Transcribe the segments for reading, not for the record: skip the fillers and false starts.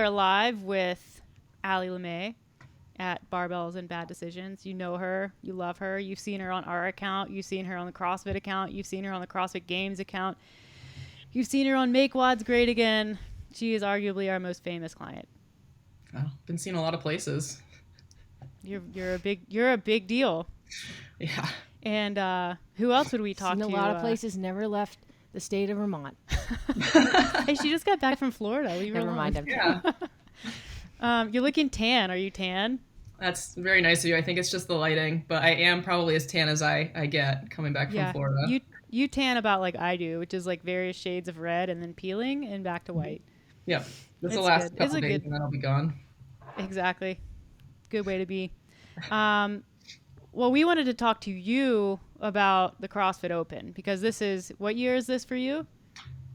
are live with Allie Lamay at Barbells and Bad Decisions. You know her. You love her. You've seen her on our account. You've seen her on the CrossFit account. You've seen her on the CrossFit Games account. You've seen her on Make WODs Great Again. She is arguably our most famous client. Oh, been seen a lot of places. You're a big deal. Yeah. And who else would we talk to? Seen a lot of places. Never left the state of Vermont. Hey, she just got back from Florida. Never mind. Yeah. You're looking tan. Are you tan? That's very nice of you. I think it's just the lighting, but I am probably as tan as I get coming back from Florida. You tan about like I do, which is like various shades of red and then peeling and back to white. Yep. This will last a couple days and then I'll be gone. Exactly. Good way to be. Well, we wanted to talk to you about the CrossFit Open because what year is this for you?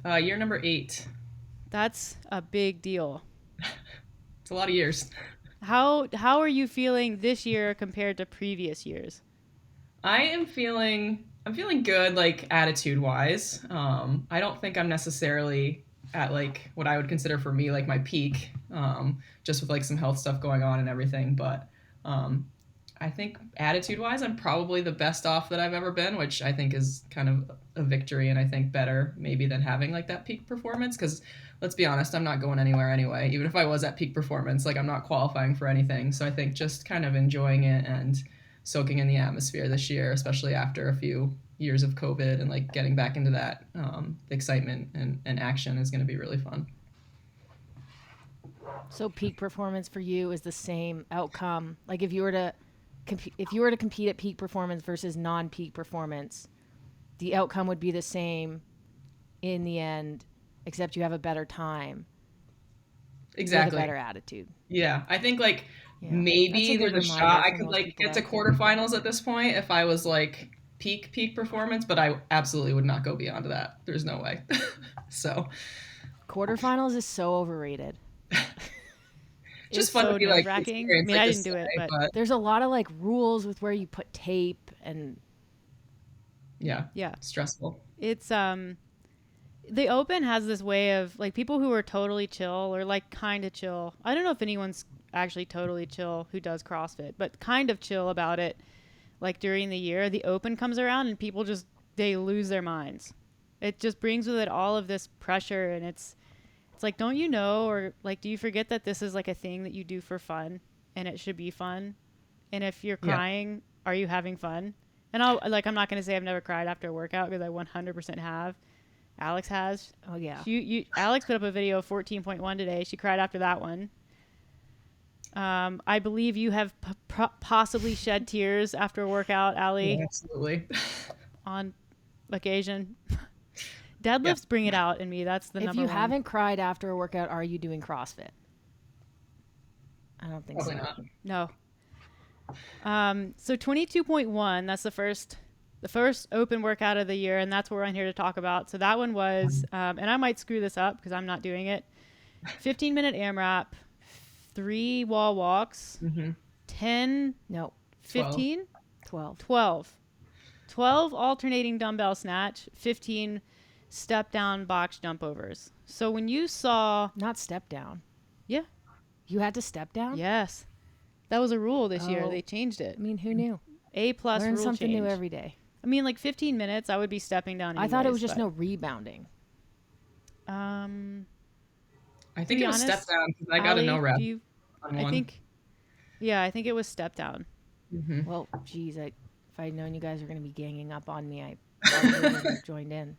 Year number 8. That's a big deal. It's a lot of years. How are you feeling this year compared to previous years? I'm feeling good, like attitude wise. I don't think I'm necessarily at like what I would consider for me like my peak, just with like some health stuff going on and everything. But I think attitude wise, I'm probably the best off that I've ever been, which I think is kind of a victory, and I think better maybe than having like that peak performance. Because let's be honest, I'm not going anywhere anyway. Even if I was at peak performance, like I'm not qualifying for anything. So I think just kind of enjoying it and soaking in the atmosphere this year, especially after a few years of COVID and like getting back into that excitement and action is going to be really fun. So peak performance for you is the same outcome. Like if you were to compete at peak performance versus non-peak performance, the outcome would be the same in the end, except you have a better time. Exactly. With a better attitude. Yeah. I think like maybe there's a shot I could like get to quarterfinals at this point if I was like peak performance, but I absolutely would not go beyond that. There's no way. So quarterfinals is so overrated. Just fun to be like wracking. I mean, I didn't do it, but there's a lot of like rules with where you put tape and yeah, stressful. It's the Open has this way of like people who are totally chill or like kind of chill. I don't know if anyone's actually totally chill who does CrossFit, but kind of chill about it. Like during the year, the Open comes around and people they lose their minds. It just brings with it all of this pressure, and it's like, don't you know, or like, do you forget that this is like a thing that you do for fun and it should be fun? And if you're crying, are you having fun? And I'm not going to say I've never cried after a workout because I 100% have. Alex has. Oh yeah. Alex put up a video of 14.1 today. She cried after that one. I believe you have possibly shed tears after a workout, Allie. Yeah, absolutely. On occasion. Deadlifts bring it out in me. That's the number one. If you haven't cried after a workout, are you doing CrossFit? I don't think Probably so. Not. No. So 22.1, that's the first open workout of the year, and that's what we're on here to talk about. So that one was, and I might screw this up because I'm not doing it, 15-minute AMRAP, 3 wall walks, 10, no, 15? 12 alternating dumbbell snatch, 15 step down box jump overs. So when you saw... Not step down. Yeah. You had to step down? Yes. That was a rule this year. They changed it. I mean, who knew? A+ Learn rule something change. New every day. I mean, like 15 minutes, I would be stepping down anyways, I thought it was just no rebounding. I think it was step down because I got a no rep. I think it was step down. Mm-hmm. Well, geez, if I'd known you guys were going to be ganging up on me, I probably would have joined in.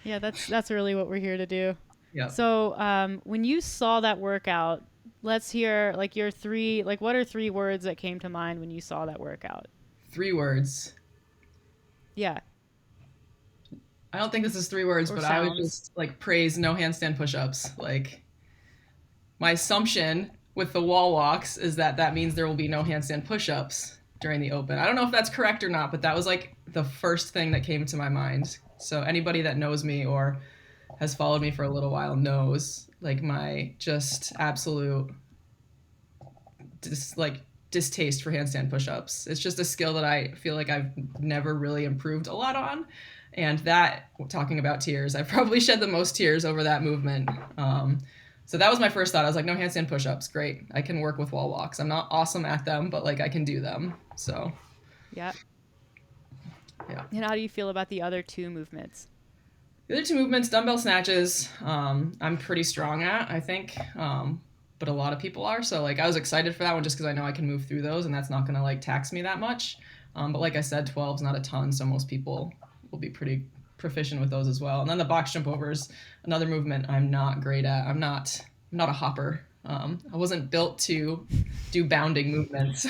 Yeah, that's really what we're here to do. Yeah. So when you saw that workout, let's hear like your three, like what are 3 words that came to mind when you saw that workout? 3 words. Yeah. I don't think this is 3 words, but I would just like praise no handstand push-ups. Like my assumption with the wall walks is that means there will be no handstand push-ups during the Open. I don't know if that's correct or not, but that was like the first thing that came to my mind. So anybody that knows me or has followed me for a little while knows like my just absolute distaste for handstand push-ups. It's just a skill that I feel like I've never really improved a lot on. And that, talking about tears, I've probably shed the most tears over that movement. So that was my first thought. I was like, no handstand push-ups, great. I can work with wall walks. I'm not awesome at them, but like I can do them. So Yeah. yeah. And how do you feel about the other two movements? The other two movements, dumbbell snatches, I'm pretty strong at, I think. But a lot of people are. So like I was excited for that one just because I know I can move through those and that's not gonna like tax me that much. But like I said, 12 is not a ton, so most people will be pretty proficient with those as well. And then the box jump overs, another movement I'm not great at. I'm not a hopper. I wasn't built to do bounding movements.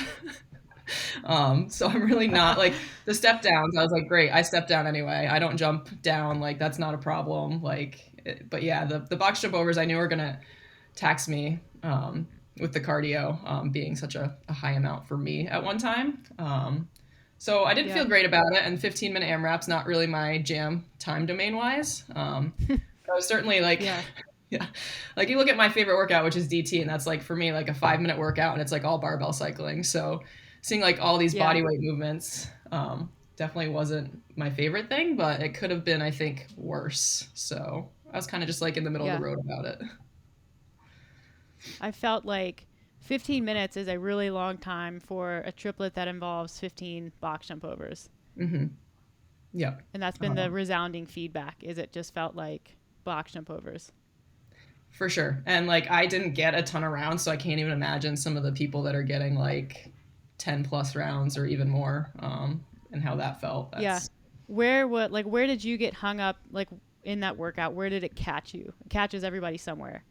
So I'm really not like the step downs. I was like, great, I step down anyway. I don't jump down. Like that's not a problem. But yeah, the box jump overs I knew were gonna tax me with the cardio being such a high amount for me at one time. So I didn't Yeah. feel great about it, and 15-minute AMRAP's not really my jam time domain wise. I was certainly like, Yeah. yeah, like you look at my favorite workout, which is DT, and that's like for me like a 5-minute workout, and it's like all barbell cycling. So seeing like all these Yeah. body weight movements definitely wasn't my favorite thing, but it could have been, I think, worse. So I was kind of just like in the middle of Yeah. the road about it. I felt like 15 minutes is a really long time for a triplet that involves 15 box jump overs. Mm-hmm. Yeah. And that's been the resounding feedback, is it just felt like box jump overs. For sure. And like I didn't get a ton of rounds, so I can't even imagine some of the people that are getting like 10 plus rounds or even more, and how that felt. Yeah. Where did you get hung up like in that workout? Where did it catch you? It catches everybody somewhere.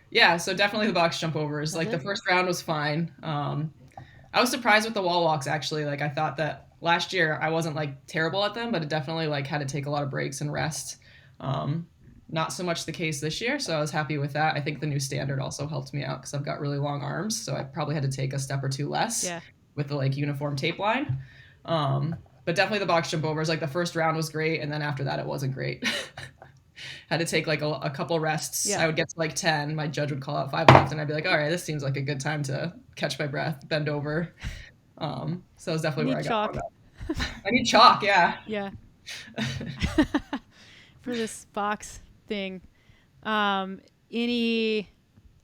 Yeah, so definitely the box jump overs. Like the first round was fine. I was surprised with the wall walks actually. Like I thought that last year I wasn't like terrible at them, but it definitely like had to take a lot of breaks and rest. Not so much the case this year, so I was happy with that. I think the new standard also helped me out because I've got really long arms, so I probably had to take a step or two less with the like uniform tape line. But definitely the box jump overs, like the first round was great, and then after that it wasn't great. Had to take like a couple rests. Yeah. I would get to like 10, my judge would call out 5 left, and I'd be like, all right, this seems like a good time to catch my breath, bend over. So that was definitely where I got chalk. I need chalk, yeah. Yeah. For this box thing. Any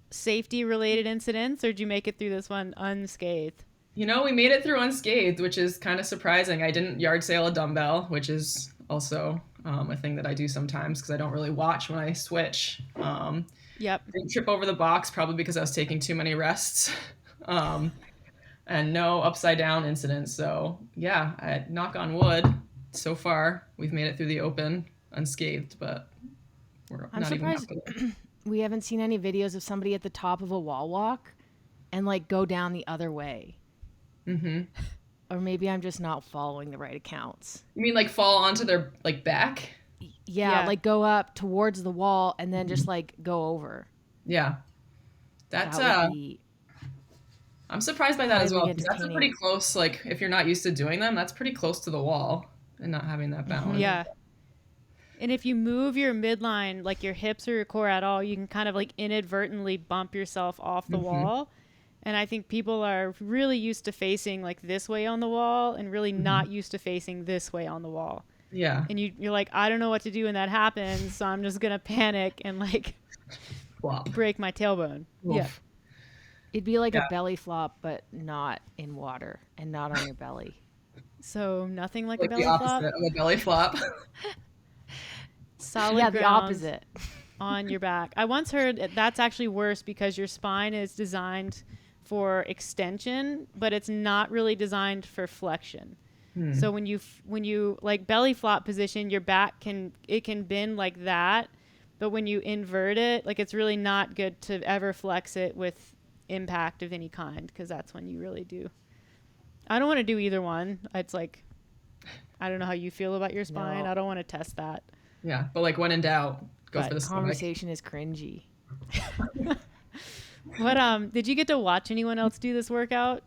safety related incidents, or did you make it through this one unscathed? You know, we made it through unscathed, which is kind of surprising. I didn't yard sale a dumbbell, which is also a thing that I do sometimes because I don't really watch when I switch. Yep. Didn't trip over the box, probably because I was taking too many rests. And no upside down incidents. So yeah, knock on wood, so far we've made it through the open unscathed, but we're I'm not even surprised halfway. we haven't seen any videos of somebody at the top of a wall walk and like go down the other way. Mm-hmm. Or maybe I'm just not following the right accounts. You mean like fall onto their like back? Yeah, like go up towards the wall and then just like go over. Yeah. That's That would be I'm surprised by that as well. highly 'Cause that's a entertaining. pretty close, like if you're not used to doing them, that's pretty close to the wall and not having that balance. Yeah. And if you move your midline, like your hips or your core at all, you can kind of like inadvertently bump yourself off the wall. And I think people are really used to facing like this way on the wall and really not used to facing this way on the wall. Yeah. And you're like, I don't know what to do when that happens, so I'm just going to panic and like Flop. break my tailbone. Oof. Yeah. it'd be like a belly flop, but not in water and not on your belly. So nothing like Like a the belly opposite flop. of a belly flop. Solid Yeah, the ground opposite. on your back. I once heard that's actually worse because your spine is designed for extension, but it's not really designed for flexion. So when you like belly flop position, your back can bend like that, but when you invert it, like it's really not good to ever flex it with impact of any kind because that's when you really do. I don't want to do either one. It's like I don't know how you feel about your spine. No. I don't want to test that. Yeah, but like when in doubt, go But for the stomach. conversation is cringy. What did you get to watch anyone else do this workout?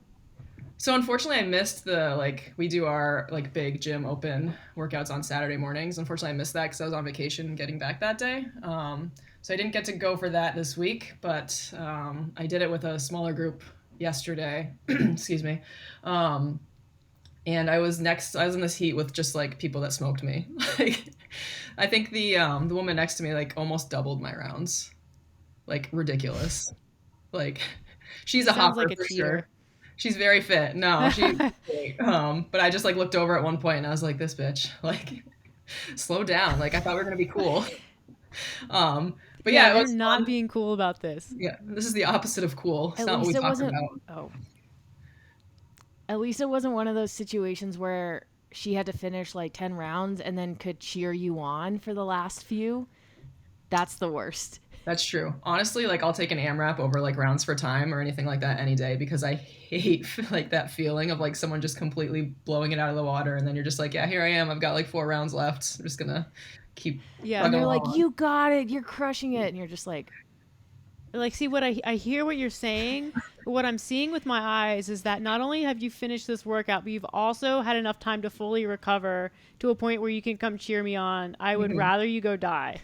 So unfortunately, I missed the like we do our like big gym open workouts on Saturday mornings. Unfortunately, I missed that because I was on vacation getting back that day. So I didn't get to go for that this week, but I did it with a smaller group yesterday. Excuse me. And I was in this heat with just like people that smoked me. Like, I think the woman next to me like almost doubled my rounds. like ridiculous. Like she's She a sounds hopper like a for sure. cheater. She's very fit. No, she's great. But I just like looked over at one point and I was like, this bitch, like, slow down. Like I thought we were gonna be cool. Um, but Yeah, yeah, it they're was not fun. being cool about this. Yeah, this is the opposite of cool. It's At not what we least it talk wasn't. about. Oh, at least it wasn't one of those situations where she had to finish like 10 rounds and then could cheer you on for the last few. That's the worst. That's true. Honestly, like I'll take an AMRAP over like rounds for time or anything like that any day because I hate like that feeling of like someone just completely blowing it out of the water and then you're just like, yeah, here I am. I've got like 4 rounds left. I'm just gonna keep Yeah. And plugging they're like, along. you got it. You're crushing it. And you're just like, Like, see, what I hear what you're saying, but what I'm seeing with my eyes is that not only have you finished this workout, but you've also had enough time to fully recover to a point where you can come cheer me on. I would Mhm. rather you go die.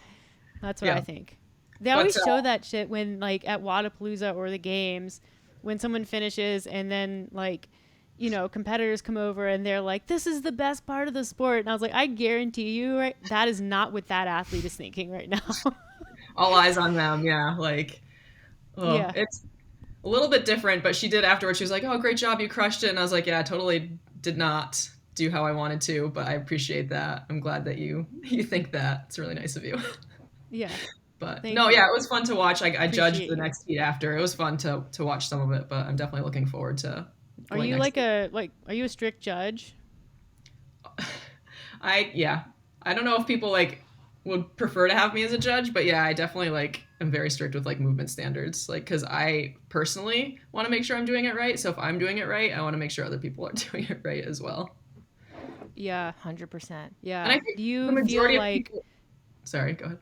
That's what I Yeah, think. They but always show that shit when, like, at Wadapalooza or the games, when someone finishes and then, like, competitors come over and they're like, this is the best part of the sport. And I was like, I guarantee you, right, that is not what that athlete is thinking right now. all eyes on them. Yeah, like oh, Yeah. it's a little bit different. But she did afterwards. She was like, oh, great job, you crushed it. And I was like, yeah, I totally did not do how I wanted to, but I appreciate that. I'm glad that you think that. It's really nice of you. Yeah. But Thank no, yeah, you. it was fun to watch. I judged Appreciate the you. next heat after. It was fun to watch some of it, but I'm definitely looking forward to Are going you next like week. are you a strict judge? Yeah. I don't know if people like would prefer to have me as a judge, but yeah, I definitely like am very strict with like movement standards. Like cuz I personally want to make sure I'm doing it right. So if I'm doing it right, I want to make sure other people are doing it right as well. Yeah. 100%. And Yeah. I think Do the you feel majority of like people Sorry, go ahead.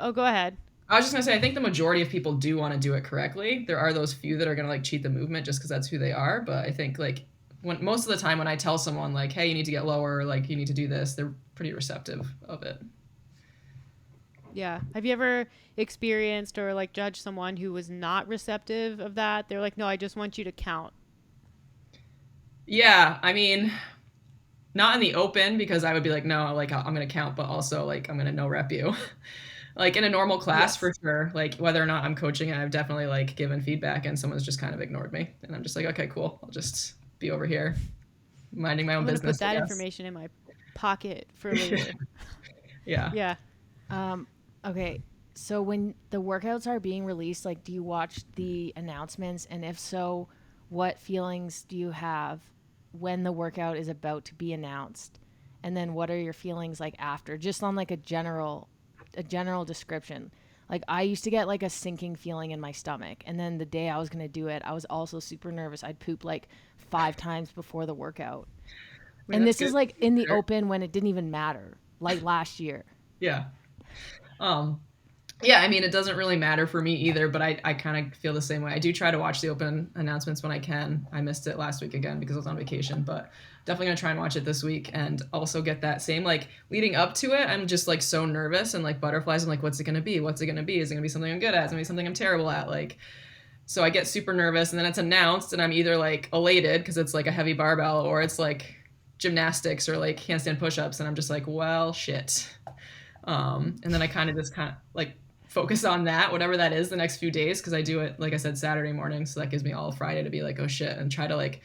Oh, go ahead. I was just gonna say, I think the majority of people do want to do it correctly. There are those few that are gonna like cheat the movement just because that's who they are. But I think like when most of the time when I tell someone like, hey, you need to get lower, or, like you need to do this, they're pretty receptive of it. Yeah. Have you ever experienced or like judged someone who was not receptive of that? They're like, "No, I just want you to count." Yeah, I mean, not in the open because I would be like, no, like I'm gonna count, but also like I'm gonna no rep you. Like in a normal class for Yes. sure. Like whether or not I'm coaching, I've definitely like given feedback and someone's just kind of ignored me, and I'm just like, okay, cool. I'll just be over here minding my own I'm going to put business, I that guess. information in my pocket for later. Yeah. Yeah. Um, okay. So when the workouts are being released, like, do you watch the announcements? And if so, what feelings do you have when the workout is about to be announced? And then what are your feelings like after? Just on like a general description. Like I used to get like a sinking feeling in my stomach, and then the day I was gonna do it, I was also super nervous. I'd poop like 5 times before the workout. I mean, And that's this is good. like in the Sure. open when it didn't even matter, like last year. Yeah. Um, yeah, I mean, it doesn't really matter for me either, but I kind of feel the same way. I do try to watch the open announcements when I can. I missed it last week again because I was on vacation, but definitely gonna try and watch it this week and also get that same like leading up to it. I'm just like so nervous and like butterflies. I'm like, what's it gonna be? What's it gonna be? Is it gonna be something I'm good at? Is it gonna be something I'm terrible at? Like, so I get super nervous and then it's announced and I'm either like elated because it's like a heavy barbell or it's like gymnastics or like handstand push-ups and I'm just like, well, shit. And then I kind of like focus on that, whatever that is, the next few days because I do it like I said Saturday morning, so that gives me all Friday to be like, oh shit, and try to like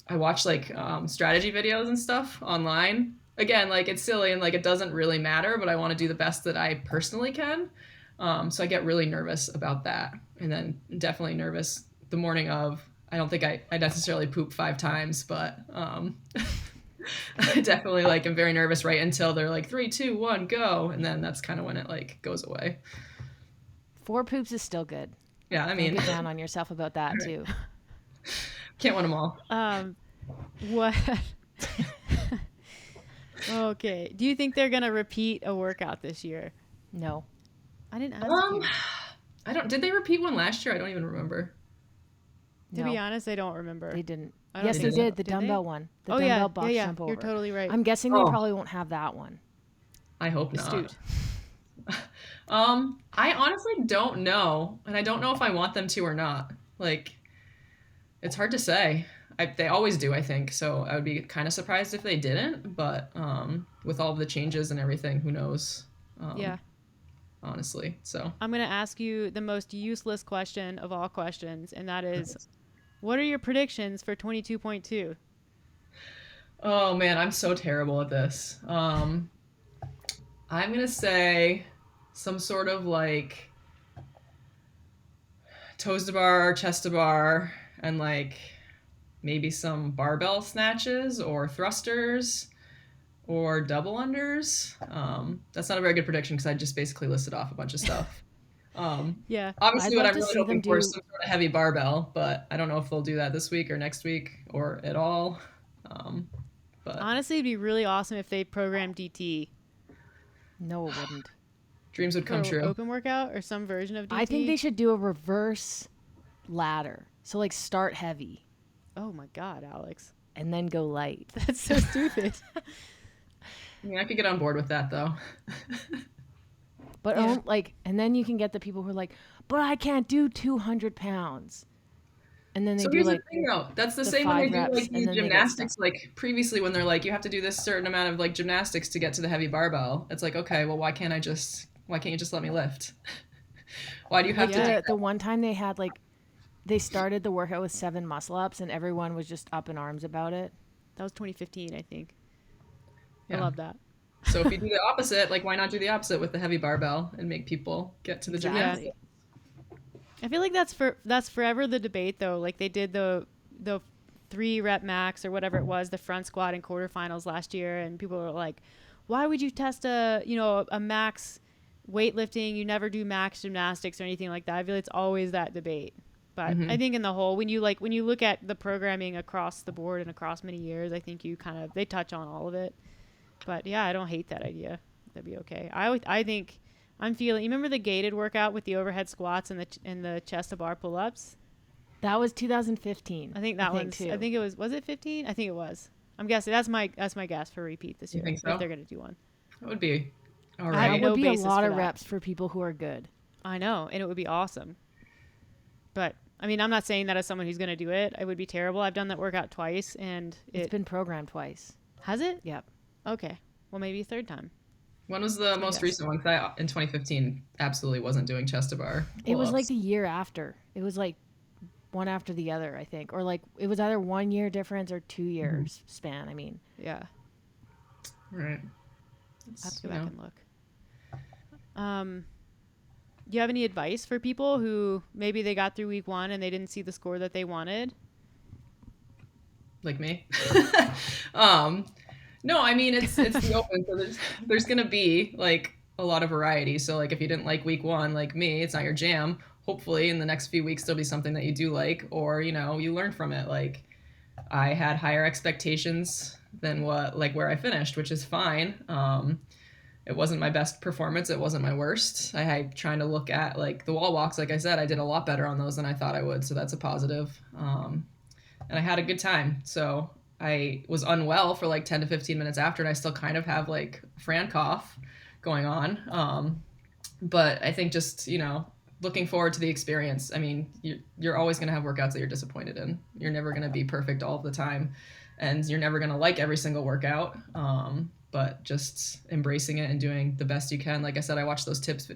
I watch like strategy videos and stuff online. Again, like it's silly and like it doesn't really matter, but I want to do the best that I personally can. So I get really nervous about that, and then definitely nervous the morning of. I don't think I necessarily poop 5 times, but I definitely like am very nervous right until they're like 3, 2, 1, go, and then that's kind of when it like goes away. 4 poops is still good. Yeah, I Don't mean, get down on yourself about that right. too. Can't win them all. Um what Okay. Do you think they're going to repeat a workout this year? No. I didn't ask Um, you. I don't. Did they repeat one last year? I don't even remember. To No. be honest, I don't remember. They didn't. I don't Yes, They they think didn't. so. did. The Did they? dumbbell one. The Oh dumbbell yeah. Yeah, box yeah. jump You're over. totally right. I'm guessing they Oh, probably won't have that one. I hope not. Astute. I honestly don't know, and I don't know if I want them to or not. Like, it's hard to say. They always do, I think. So I would be kind of surprised if they didn't. But with all of the changes and everything, who knows? Yeah. Um, honestly. So I'm going to ask you the most useless question of all questions, and that is, what are your predictions for 22.2? oh man, I'm so terrible at this. I'm gonna say some sort of like toes to bar, chest to bar, and like maybe some barbell snatches or thrusters or double unders. That's not a very good prediction because I just basically listed off a bunch of stuff. Um, Yeah. Obviously, I'd what love I'm to really see them hoping for is do. some sort of heavy barbell, but I don't know if they'll do that this week or next week or at all. Um, but Honestly, it'd be really awesome if they programmed DT No, it wouldn't. dreams would for come an true. open workout or some version of DT. I think they should do a reverse ladder. So like start heavy Oh my God, Alex. and then go light. That's so stupid. I mean, I could get on board with that though. But Yeah. and then you can get the people who are like, but I can't do 200 pounds. And then they So do here's like the thing though. That's the the same when they 5 do reps, like and these then they get gymnastics, like previously when they're like, you have to do this certain amount of like gymnastics to get to the heavy barbell. It's like, okay, well, why can't you just let me lift? Why do you have like to do Yeah. the one time they had like they started the workout with 7 muscle ups and everyone was just up in arms about it. That was 2015, I think. Yeah. I love that. So if you do the opposite, like why not do the opposite with the heavy barbell and make people get to the Exactly. gymnastics? I feel like that's forever the debate though. Like they did the 3 rep max or whatever it was, the front squat in quarterfinals last year, and people were like, why would you test a max weightlifting? You never do max gymnastics or anything like that. I feel like it's always that debate. But I think in the whole, when you look at the programming across the board and across many years, I think they touch on all of it. But yeah, I don't hate that idea. That'd be okay. I think I'm feeling. You remember the gated workout with the overhead squats and the chest to bar pull ups? That was 2015. I think that one's. too. I think it was. Was it 15? I think it was. I'm guessing that's my guess for repeat this You year think so? if they're gonna do one. That would be all I That right. have no would be a basis lot for of that. reps for people who are good. I know, and it would be awesome. But I mean, I'm not saying that as someone who's gonna do it. It would be terrible. I've done that workout twice, and It's been programmed twice. has it. Yep. Okay, well maybe a third time. When was the my most guess. recent one? 'Cause I in 2015 absolutely wasn't doing chest to bar. It was like pull-ups. the year after. It was like one after the other, I think. Or like it was either 1 year difference or 2 years span. I mean, Yeah, Right. I have to go back and look. Do you have any advice for people who maybe they got through week 1 and they didn't see the score that they wanted? Like me. No, I mean it's the open, so there's gonna be like a lot of variety. So like if you didn't like week 1, like me, it's not your jam. Hopefully in the next few weeks there'll be something that you do like, or you learn from it. Like I had higher expectations than where I finished, which is fine. It wasn't my best performance. It wasn't my worst. I trying to look at like the wall walks. Like I said, I did a lot better on those than I thought I would. So that's a positive. And I had a good time. So I was unwell for like 10 to 15 minutes after, and I still kind of have like Fran cough going on. But I think just, looking forward to the experience. I mean, you're always going to have workouts that you're disappointed in. You're never going to be perfect all the time, and you're never going to like every single workout. But just embracing it and doing the best you can. Like I said, I watched those tips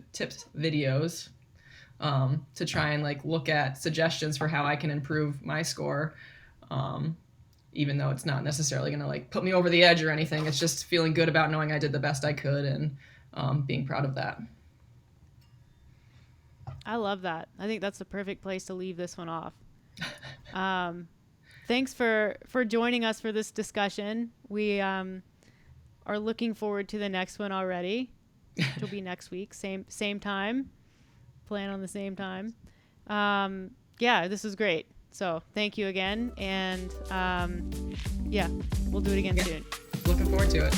videos to try and like look at suggestions for how I can improve my score. Even though it's not necessarily going to like put me over the edge or anything. It's just feeling good about knowing I did the best I could and being proud of that. I love that. I think that's the perfect place to leave this one off. Thanks for joining us for this discussion. We are looking forward to the next one already, which will be next week, same time. Plan on the same time. Yeah, this was great. So thank you again, and yeah, we'll do it again soon. Looking forward to it.